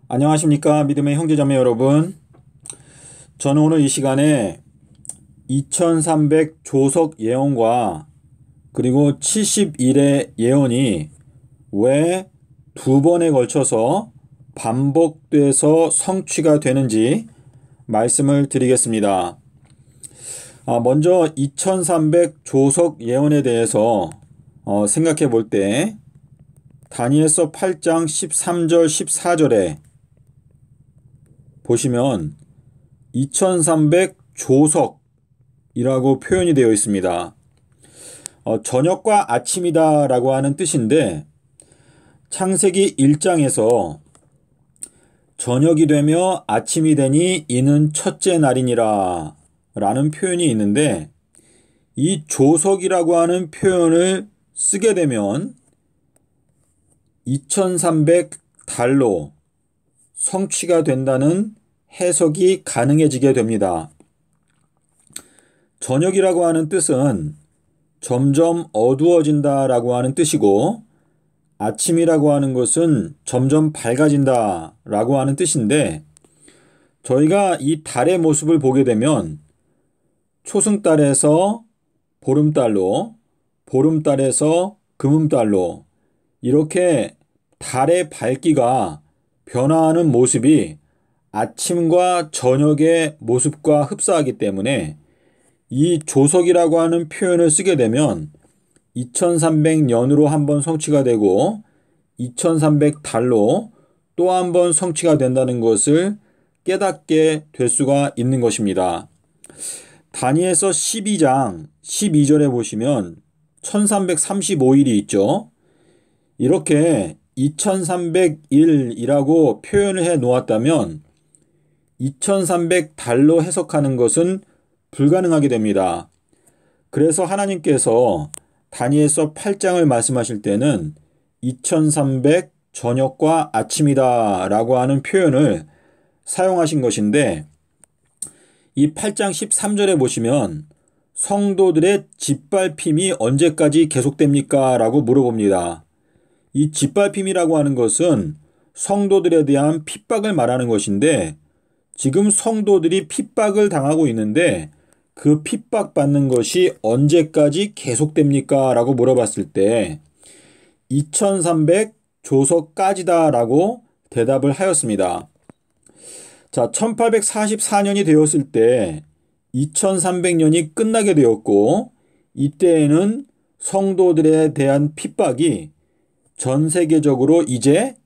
안녕하십니까 믿음의 형제자매 여러분. 저는 오늘 이 시간에 2300 조석 예언과 그리고 70일의 예언이 왜 두 번에 걸쳐서 반복돼서 성취가 되는지 말씀을 드리겠습니다. 먼저 2300 조석 예언에 대해서 생각해 볼 때 다니엘서 8장 13절 14절에 보시면 2300 조석이라고 표현이 되어 있습니다. 저녁과 아침이다 라고 하는 뜻인데, 창세기 1장에서 저녁이 되며 아침이 되니 이는 첫째 날이니라 라는 표현이 있는데, 이 조석이라고 하는 표현을 쓰게 되면 2300 달로 성취가 된다는 해석이 가능해지게 됩니다. 저녁이라고 하는 뜻은 점점 어두워진다 라고 하는 뜻이고, 아침이라고 하는 것은 점점 밝아진다 라고 하는 뜻인데, 저희가 이 달의 모습을 보게 되면 초승달에서 보름달로, 보름달에서 금음달로 이렇게 달의 밝기가 변화하는 모습이 아침과 저녁의 모습과 흡사하기 때문에 이 조석이라고 하는 표현을 쓰게 되면 2300년으로 한번 성취가 되고 2300 달로 또 한 번 성취가 된다는 것을 깨닫게 될 수가 있는 것입니다. 다니엘서 12장 12절에 보시면 1335일이 있죠. 이렇게 2300일이라고 표현을 해 놓았다면 2300 달로 해석하는 것은 불가능하게 됩니다. 그래서 하나님께서 다니엘서 8장을 말씀하실 때는 2300 저녁과 아침이다 라고 하는 표현을 사용하신 것인데, 이 8장 13절에 보시면 성도들의 짓밟힘이 언제까지 계속됩니까? 라고 물어봅니다. 이 짓밟힘이라고 하는 것은 성도들에 대한 핍박을 말하는 것인데, 지금 성도들이 핍박을 당하고 있는데 그 핍박받는 것이 언제까지 계속됩니까? 라고 물어봤을 때 2300 조석까지다 라고 대답을 하였습니다. 자, 1844년이 되었을 때 2300년이 끝나게 되었고, 이때에는 성도들에 대한 핍박이 전 세계적으로 이제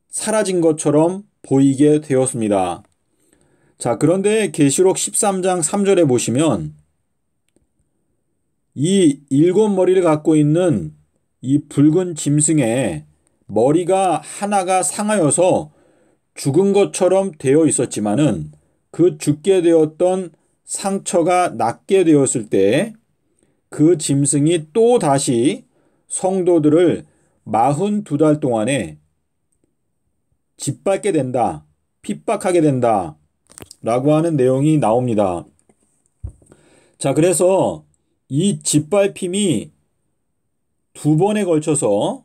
사라진 것처럼 보이게 되었습니다. 자, 그런데 계시록 13장 3절에 보시면 이 일곱 머리를 갖고 있는 이 붉은 짐승의 머리가 하나가 상하여서 죽은 것처럼 되어 있었지만은 그 죽게 되었던 상처가 낫게 되었을 때 그 짐승이 또 다시 성도들을 42달 동안에 짓밟게 된다, 핍박하게 된다 라고 하는 내용이 나옵니다. 자, 그래서 이 짓밟힘이 두 번에 걸쳐서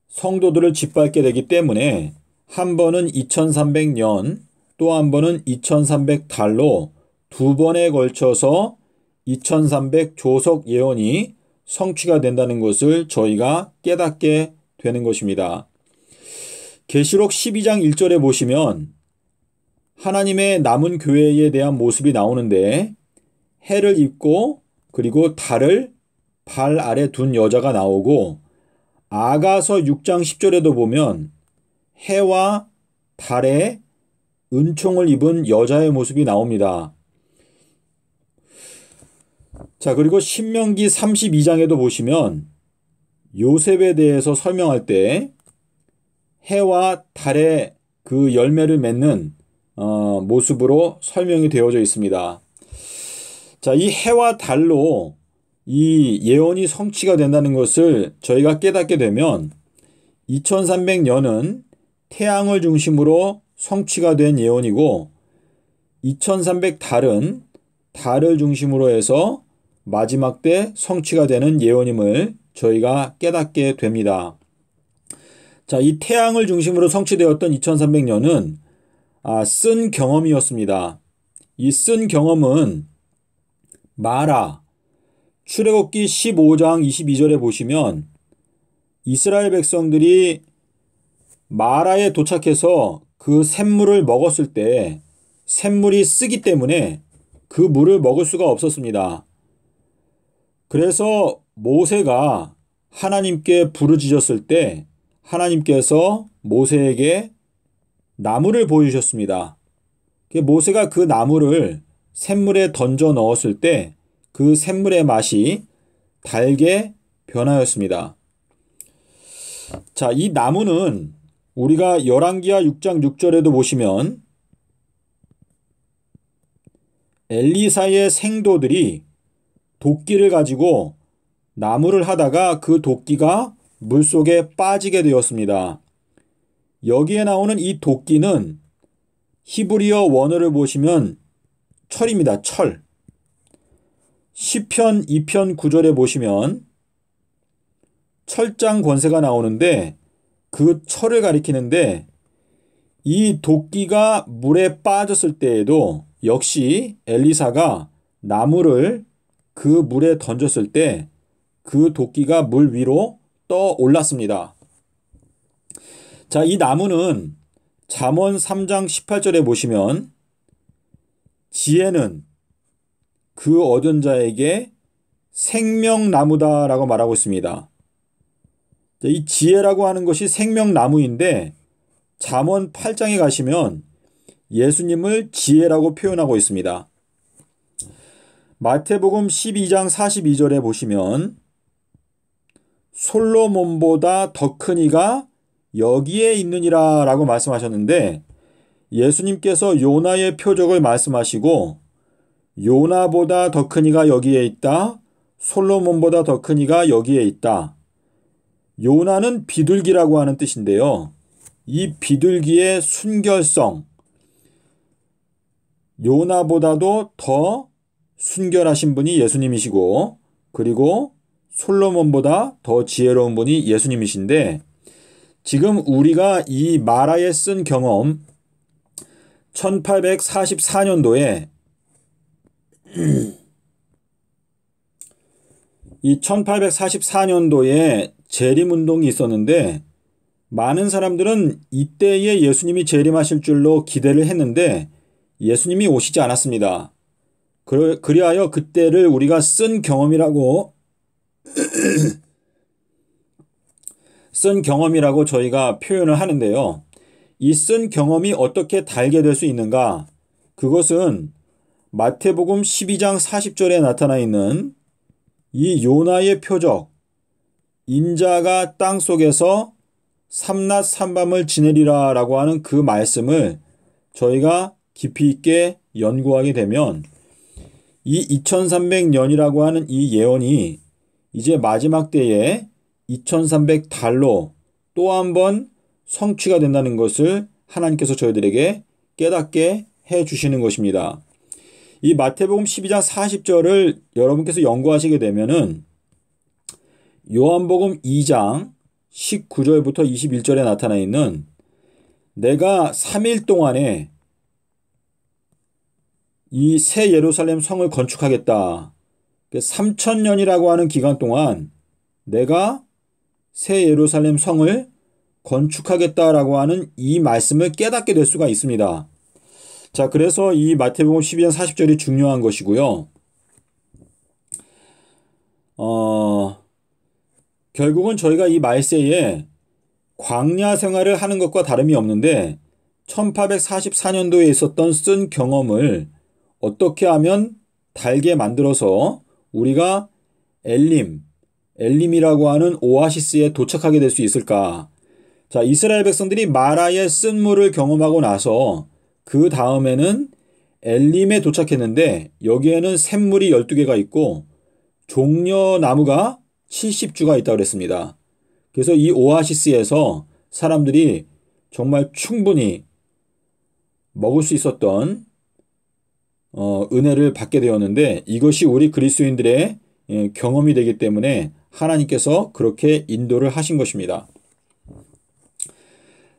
성도들을 짓밟게 되기 때문에 한 번은 2300년, 또 한 번은 2300 달로 두 번에 걸쳐서 2300 조석 예언이 성취가 된다는 것을 저희가 깨닫게 되는 것입니다. 계시록 12장 1절에 보시면 하나님의 남은 교회에 대한 모습이 나오는데, 해를 입고 그리고 달을 발 아래 둔 여자가 나오고, 아가서 6장 10절에도 보면 해와 달에 은총을 입은 여자의 모습이 나옵니다. 자, 그리고 신명기 32장에도 보시면 요셉에 대해서 설명할 때 해와 달의 그 열매를 맺는 모습으로 설명이 되어져 있습니다. 자, 이 해와 달로 이 예언이 성취가 된다는 것을 저희가 깨닫게 되면 2300년은 태양을 중심으로 성취가 된 예언이고, 2300 달은 달을 중심으로 해서 마지막 때 성취가 되는 예언임을 저희가 깨닫게 됩니다. 자, 이 태양을 중심으로 성취되었던 2300년은 쓴 경험이었습니다. 이 쓴 경험은 마라, 출애굽기 15장 22절에 보시면 이스라엘 백성들이 마라에 도착해서 그 샘물을 먹었을 때 샘물이 쓰기 때문에 그 물을 먹을 수가 없었습니다. 그래서 모세가 하나님께 부르짖었을 때 하나님께서 모세에게 나무를 보여주셨습니다. 모세가 그 나무를 샘물에 던져 넣었을 때 그 샘물의 맛이 달게 변하였습니다. 자, 이 나무는 우리가 열왕기하 6장 6절에도 보시면 엘리사의 생도들이 도끼를 가지고 나무를 하다가 그 도끼가 물속에 빠지게 되었습니다. 여기에 나오는 이 도끼는 히브리어 원어를 보시면 철입니다. 철. 시편 2편 9절에 보시면 철장 권세가 나오는데 그 철을 가리키는데 이 도끼가 물에 빠졌을 때에도 역시 엘리사가 나무를 그 물에 던졌을 때 그 도끼가 물 위로 떠 올랐습니다. 자, 이 나무는 잠언 3장 18절에 보시면 지혜는 그 얻은 자에게 생명나무다라고 말하고 있습니다. 이 지혜라고 하는 것이 생명나무인데 잠언 8장에 가시면 예수님을 지혜라고 표현하고 있습니다. 마태복음 12장 42절에 보시면 솔로몬보다 더 큰 이가 여기에 있느니라 라고 말씀하셨는데 예수님께서 요나의 표적을 말씀하시고 요나보다 더 큰 이가 여기에 있다. 솔로몬보다 더 큰 이가 여기에 있다. 요나는 비둘기라고 하는 뜻인데요. 이 비둘기의 순결성, 요나보다도 더 순결하신 분이 예수님이시고 그리고 솔로몬보다 더 지혜로운 분이 예수님이신데 지금 우리가 이 마라에 쓴 경험 1844년도에 이 1844년도에 재림운동이 있었는데 많은 사람들은 이때에 예수님이 재림하실 줄로 기대를 했는데 예수님이 오시지 않았습니다. 그리하여 그때를 우리가 쓴 경험이라고 쓴 경험이라고 저희가 표현을 하는데요. 이 쓴 경험이 어떻게 달게 될 수 있는가? 그것은 마태복음 12장 40절에 나타나 있는 이 요나의 표적, 인자가 땅 속에서 삼낮 삼밤을 지내리라 라고 하는 그 말씀을 저희가 깊이 있게 연구하게 되면 이 2300년이라고 하는 이 예언이 이제 마지막 때에 2300달로 또 한 번 성취가 된다는 것을 하나님께서 저희들에게 깨닫게 해 주시는 것입니다. 이 마태복음 12장 40절을 여러분께서 연구하시게 되면은 요한복음 2장 19절부터 21절에 나타나 있는 내가 3일 동안에 이 새 예루살렘 성을 건축하겠다. 3000년이라고 하는 기간 동안 내가 새 예루살렘 성을 건축하겠다라고 하는 이 말씀을 깨닫게 될 수가 있습니다. 자, 그래서 이 마태복음 12장 40절이 중요한 것이고요. 결국은 저희가 이 말세에 광야 생활을 하는 것과 다름이 없는데 1844년도에 있었던 쓴 경험을 어떻게 하면 달게 만들어서 우리가 엘림이라고 하는 오아시스에 도착하게 될 수 있을까? 자, 이스라엘 백성들이 마라의 쓴 물을 경험하고 나서 그 다음에는 엘림에 도착했는데 여기에는 샘물이 12개가 있고 종려나무가 70주가 있다고 그랬습니다. 그래서 이 오아시스에서 사람들이 정말 충분히 먹을 수 있었던 은혜를 받게 되었는데 이것이 우리 그리스도인들의 경험이 되기 때문에 하나님께서 그렇게 인도를 하신 것입니다.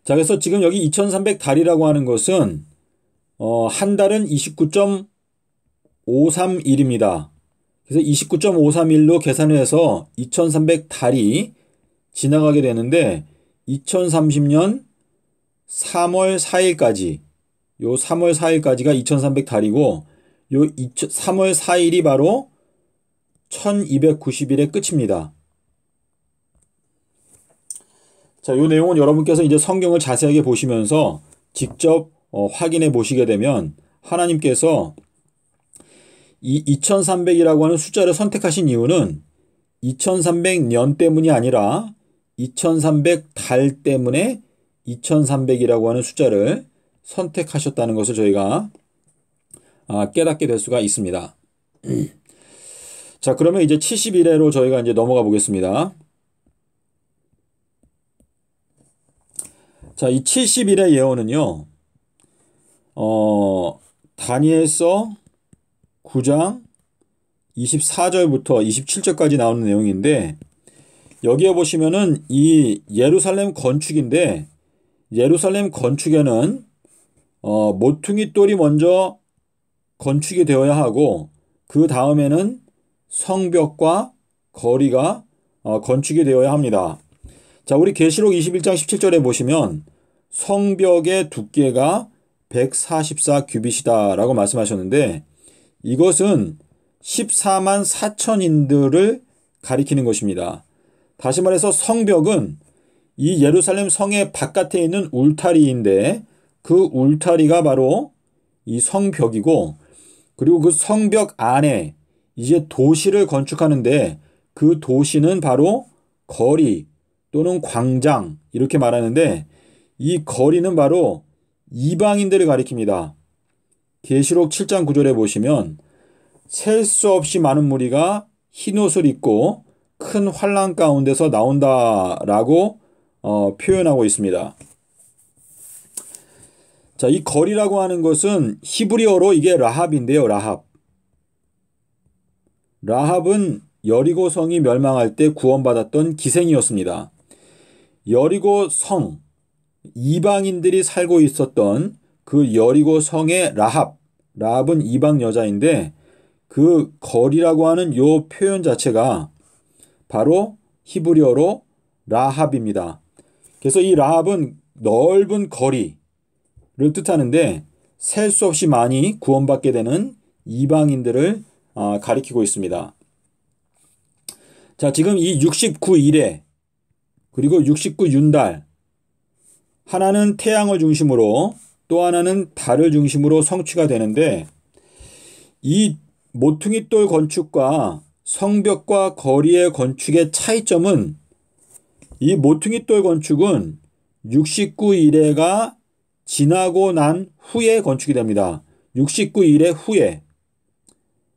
자, 그래서 지금 여기 2300달이라고 하는 것은 한 달은 29.531입니다. 그래서 29.531로 계산을 해서 2300달이 지나가게 되는데 2030년 3월 4일까지 요 3월 4일까지가 2300달이고 요 3월 4일이 바로 1290일의 끝입니다. 자, 요 내용은 여러분께서 이제 성경을 자세하게 보시면서 직접 확인해 보시게 되면 하나님께서 이 2300이라고 하는 숫자를 선택하신 이유는 2300년 때문이 아니라 2300달 때문에 2300이라고 하는 숫자를 선택하셨다는 것을 저희가 깨닫게 될 수가 있습니다. 자, 그러면 이제 71회로 저희가 이제 넘어가 보겠습니다. 자, 이 71회 예언은요, 다니엘서 9장 24절부터 27절까지 나오는 내용인데, 여기에 보시면은 이 예루살렘 건축인데, 예루살렘 건축에는 모퉁이 돌이 먼저 건축이 되어야 하고, 그 다음에는 성벽과 거리가 건축이 되어야 합니다. 자, 우리 계시록 21장 17절에 보시면 성벽의 두께가 144규빗이다 라고 말씀하셨는데, 이것은 14만 4천인들을 가리키는 것입니다. 다시 말해서 성벽은 이 예루살렘 성의 바깥에 있는 울타리인데, 그 울타리가 바로 이 성벽이고, 그리고 그 성벽 안에 이제 도시를 건축하는데, 그 도시는 바로 거리 또는 광장 이렇게 말하는데, 이 거리는 바로 이방인들을 가리킵니다. 계시록 7장 9절에 보시면 셀 수 없이 많은 무리가 흰옷을 입고 큰 환란 가운데서 나온다라고 표현하고 있습니다. 자, 이 거리라고 하는 것은 히브리어로 이게 라합인데요. 라합은 여리고 성이 멸망할 때 구원받았던 기생이었습니다. 여리고 성, 이방인들이 살고 있었던 그 여리고 성의 라합은 이방 여자인데, 그 거리라고 하는 요 표현 자체가 바로 히브리어로 라합입니다. 그래서 이 라합은 넓은 거리를 뜻하는데, 셀 수 없이 많이 구원받게 되는 이방인들을 가리키고 있습니다. 자, 지금 이 69일에 그리고 69윤달, 하나는 태양을 중심으로 또 하나는 달을 중심으로 성취가 되는데, 이 모퉁이돌 건축과 성벽과 거리의 건축의 차이점은, 이 모퉁이돌 건축은 69일에가 지나고 난 후에 건축이 됩니다. 69일에 후에.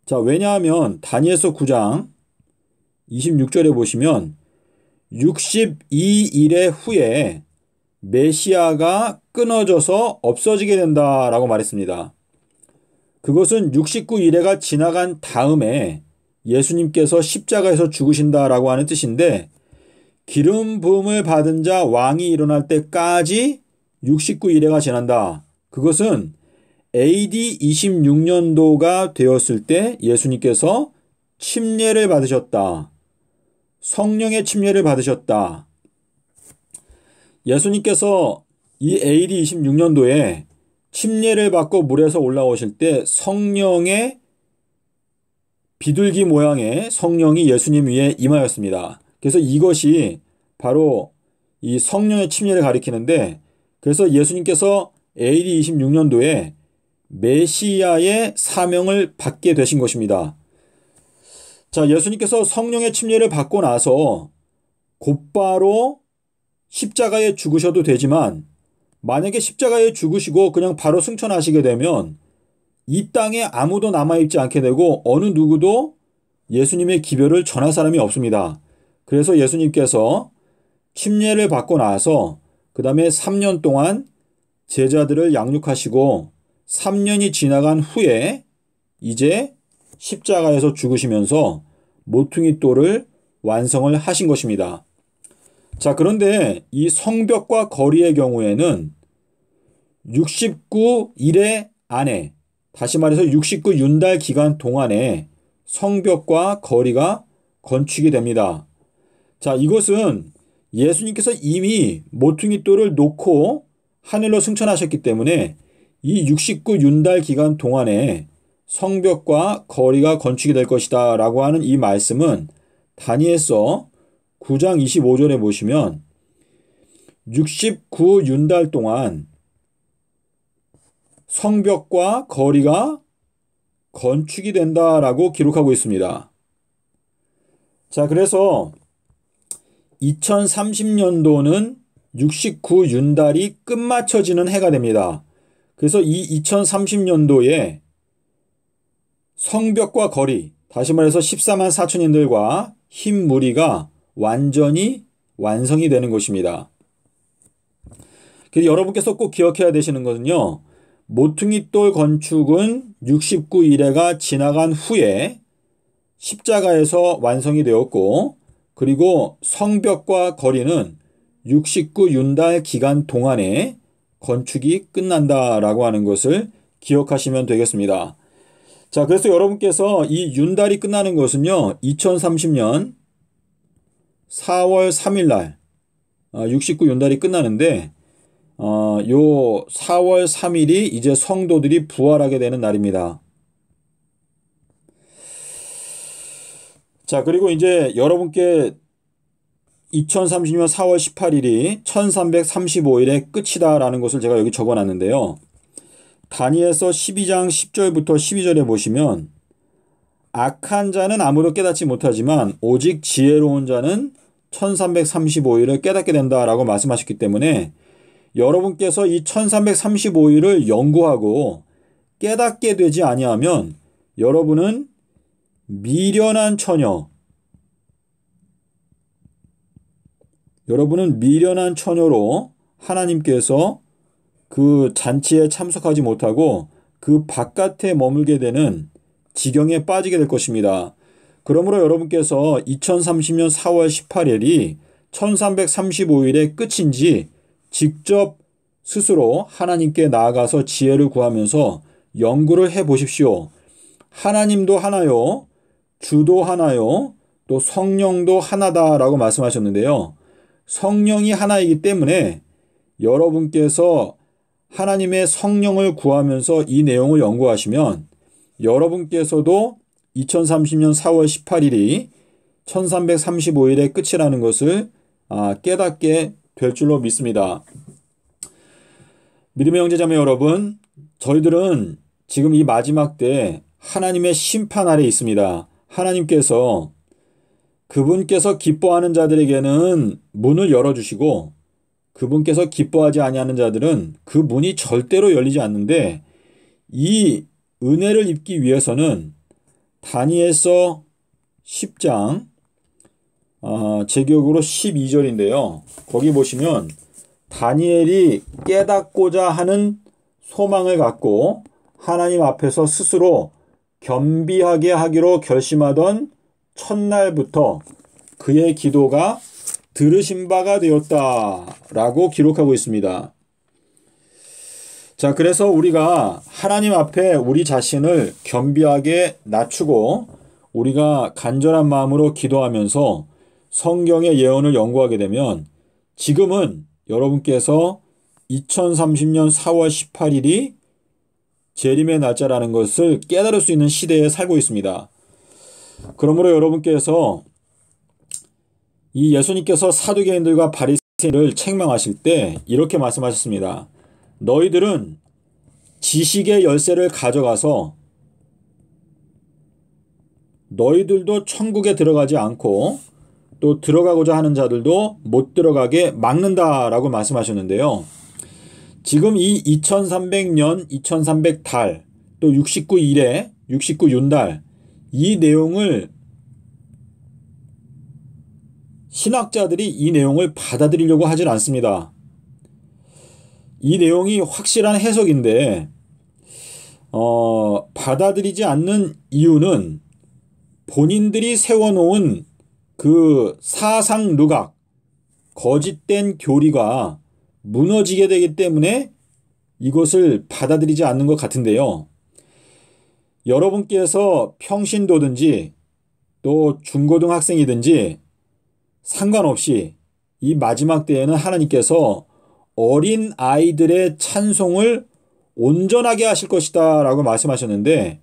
자, 왜냐하면 다니엘서 9장 26절에 보시면 62일의 후에 메시아가 끊어져서 없어지게 된다라고 말했습니다. 그것은 69일회가 지나간 다음에 예수님께서 십자가에서 죽으신다라고 하는 뜻인데, 기름 부음을 받은 자 왕이 일어날 때까지 69일회가 지난다. 그것은 AD 26년도가 되었을 때 예수님께서 침례를 받으셨다. 성령의 침례를 받으셨다. 예수님께서 이 AD 26년도에 침례를 받고 물에서 올라오실 때 성령의 비둘기 모양의 성령이 예수님 위에 임하였습니다. 그래서 이것이 바로 이 성령의 침례를 가리키는데, 그래서 예수님께서 AD 26년도에 메시아의 사명을 받게 되신 것입니다. 자, 예수님께서 성령의 침례를 받고 나서 곧바로 십자가에 죽으셔도 되지만, 만약에 십자가에 죽으시고 그냥 바로 승천하시게 되면 이 땅에 아무도 남아있지 않게 되고 어느 누구도 예수님의 기별을 전할 사람이 없습니다. 그래서 예수님께서 침례를 받고 나서 그 다음에 3년 동안 제자들을 양육하시고 3년이 지나간 후에 이제 십자가에서 죽으시면서 모퉁이돌을 완성을 하신 것입니다. 자, 그런데 이 성벽과 거리의 경우에는 69일의 안에, 다시 말해서 69윤달 기간 동안에 성벽과 거리가 건축이 됩니다. 자, 이것은 예수님께서 이미 모퉁이 돌을 놓고 하늘로 승천하셨기 때문에 이 69윤달 기간 동안에 성벽과 거리가 건축이 될 것이다 라고 하는 이 말씀은 다니엘서 9장 25절에 보시면 69윤달 동안 성벽과 거리가 건축이 된다라고 기록하고 있습니다. 자, 그래서 2030년도는 69윤달이 끝마쳐지는 해가 됩니다. 그래서 이 2030년도에 성벽과 거리, 다시 말해서 14만 4천인들과 흰 무리가 완전히 완성이 되는 것입니다. 그래서 여러분께서 꼭 기억해야 되시는 것은요. 모퉁이돌 건축은 69일회가 지나간 후에 십자가에서 완성이 되었고, 그리고 성벽과 거리는 69윤달 기간 동안에 건축이 끝난다라고 하는 것을 기억하시면 되겠습니다. 자, 그래서 여러분께서 이 윤달이 끝나는 것은요, 2030년 4월 3일 날 69윤달이 끝나는데 요 4월 3일이 이제 성도들이 부활하게 되는 날입니다. 자, 그리고 이제 여러분께 2030년 4월 18일이 1335일의 끝이다라는 것을 제가 여기 적어놨는데요. 다니엘서 12장 10절부터 12절에 보시면 악한 자는 아무도 깨닫지 못하지만 오직 지혜로운 자는 1335일을 깨닫게 된다라고 말씀하셨기 때문에 여러분께서 이 1335일을 연구하고 깨닫게 되지 아니하면 여러분은 미련한 처녀로 하나님께서 그 잔치에 참석하지 못하고 그 바깥에 머물게 되는 지경에 빠지게 될 것입니다. 그러므로 여러분께서 2030년 4월 18일이 1335일의 끝인지 직접 스스로 하나님께 나아가서 지혜를 구하면서 연구를 해 보십시오. 하나님도 하나요, 주도 하나요, 또 성령도 하나다라고 말씀하셨는데요. 성령이 하나이기 때문에 여러분께서 하나님의 성령을 구하면서 이 내용을 연구하시면 여러분께서도 2030년 4월 18일이 1335일의 끝이라는 것을 깨닫게 될 줄로 믿습니다. 믿음의 형제자매 여러분, 저희들은 지금 이 마지막 때 하나님의 심판 아래 있습니다. 하나님께서 그분께서 기뻐하는 자들에게는 문을 열어주시고 그분께서 기뻐하지 아니하는 자들은 그 문이 절대로 열리지 않는데 이 은혜를 입기 위해서는 다니엘서 10장 제 기억으로 12절인데요. 거기 보시면 다니엘이 깨닫고자 하는 소망을 갖고 하나님 앞에서 스스로 겸비하게 하기로 결심하던 첫날부터 그의 기도가 들으신 바가 되었다라고 기록하고 있습니다. 자, 그래서 우리가 하나님 앞에 우리 자신을 겸비하게 낮추고 우리가 간절한 마음으로 기도하면서 성경의 예언을 연구하게 되면 지금은 여러분께서 2030년 4월 18일이 재림의 날짜라는 것을 깨달을 수 있는 시대에 살고 있습니다. 그러므로 여러분께서 이 예수님께서 사두개인들과 바리새인을 책망하실 때 이렇게 말씀하셨습니다. 너희들은 지식의 열쇠를 가져가서 너희들도 천국에 들어가지 않고 또 들어가고자 하는 자들도 못 들어가게 막는다라고 말씀하셨는데요. 지금 이 2300년, 2300달, 또 69일에 69윤달 이 내용을 신학자들이 이 내용을 받아들이려고 하질 않습니다. 이 내용이 확실한 해석인데 받아들이지 않는 이유는 본인들이 세워놓은 그 사상 누각, 거짓된 교리가 무너지게 되기 때문에 이것을 받아들이지 않는 것 같은데요. 여러분께서 평신도든지 또 중고등학생이든지 상관없이 이 마지막 때에는 하나님께서 어린 아이들의 찬송을 온전하게 하실 것이다 라고 말씀하셨는데,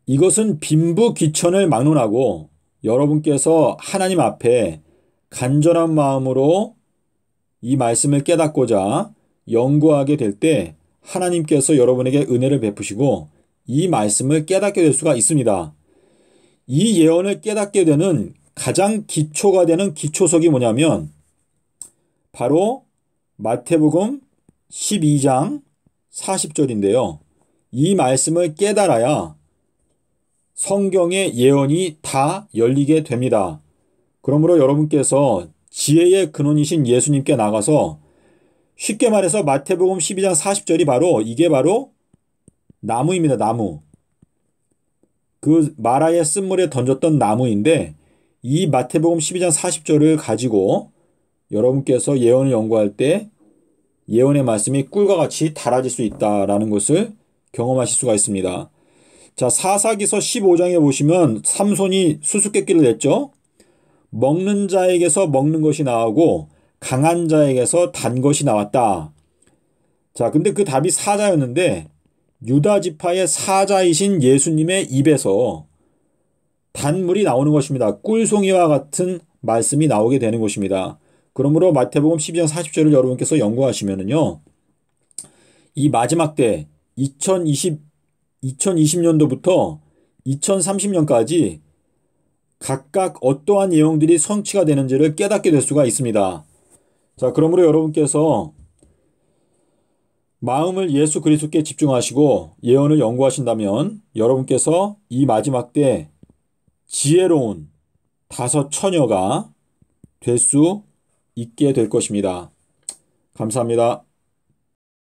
이것은 빈부귀천을 막론하고 여러분께서 하나님 앞에 간절한 마음으로 이 말씀을 깨닫고자 연구하게 될 때 하나님께서 여러분에게 은혜를 베푸시고 이 말씀을 깨닫게 될 수가 있습니다. 이 예언을 깨닫게 되는 가장 기초가 되는 기초석이 뭐냐면 바로 마태복음 12장 40절인데요. 이 말씀을 깨달아야 성경의 예언이 다 열리게 됩니다. 그러므로 여러분께서 지혜의 근원이신 예수님께 나가서, 쉽게 말해서 마태복음 12장 40절이 이게 바로 나무입니다. 나무. 그 마라의 쓴물에 던졌던 나무인데, 이 마태복음 12장 40절을 가지고 여러분께서 예언을 연구할 때 예언의 말씀이 꿀과 같이 달아질 수 있다라는 것을 경험하실 수가 있습니다. 자, 사사기서 15장에 보시면 삼손이 수수께끼를 냈죠. 먹는 자에게서 먹는 것이 나오고 강한 자에게서 단 것이 나왔다. 자, 근데 그 답이 사자였는데 유다 지파의 사자이신 예수님의 입에서 단물이 나오는 것입니다. 꿀송이와 같은 말씀이 나오게 되는 것입니다. 그러므로 마태복음 12장 40절을 여러분께서 연구하시면은요, 이 마지막 때 2020년도부터 2030년까지 각각 어떠한 내용들이 성취가 되는지를 깨닫게 될 수가 있습니다. 자, 그러므로 여러분께서 마음을 예수 그리스도께 집중하시고 예언을 연구하신다면 여러분께서 이 마지막 때 지혜로운 다섯 처녀가 될 수 있게 될 것입니다. 감사합니다.